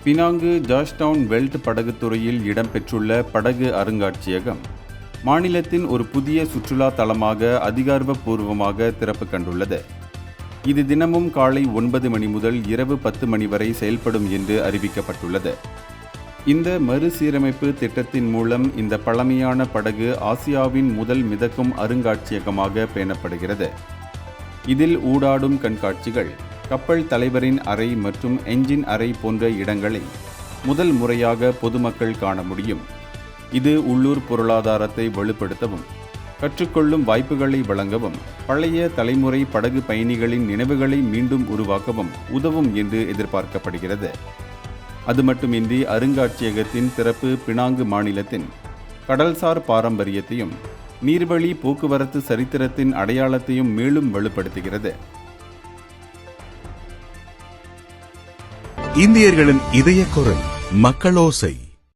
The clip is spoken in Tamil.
பினாங்கு ஜார்ஜ்டவுன் வெல்ட் படகுத்துறையில் இடம்பெற்றுள்ள படகு அருங்காட்சியகம் மாநிலத்தின் ஒரு புதிய சுற்றுலா தலமாக அதிகாரப்பூர்வமாக திறப்பு கண்டுள்ளது. இது தினமும் காலை 9 மணி முதல் இரவு 10 மணி வரை செயல்படும் என்று அறிவிக்கப்பட்டுள்ளது. இந்த மறுசீரமைப்பு திட்டத்தின் மூலம் இந்த பழமையான படகு ஆசியாவின் முதல் மிதக்கும் அருங்காட்சியகமாக பேணப்படுகிறது. இதில் ஊடாடும் கண்காட்சிகள், கப்பல் தலைவரின் அறை மற்றும் என்ஜின் அறை போன்ற இடங்களை முதல் முறையாக பொதுமக்கள் காண முடியும். இது உள்ளூர் பொருளாதாரத்தை வலுப்படுத்தவும் கற்றுக்கொள்ளும் வாய்ப்புகளை வழங்கவும் பழைய தலைமுறை படகு பயணிகளின் நினைவுகளை மீண்டும் உருவாக்கவும் உதவும் என்று எதிர்பார்க்கப்படுகிறது. அது மட்டுமின்றி அருங்காட்சியகத்தின் திறப்பு பினாங்கு மாநிலத்தின் கடல்சார் பாரம்பரியத்தையும் நீர்வழி போக்குவரத்து சரித்திரத்தின் அடையாளத்தையும் மேலும் வலுப்படுத்துகிறது. இந்தியர்களின் இதய குரல் மக்களோசை.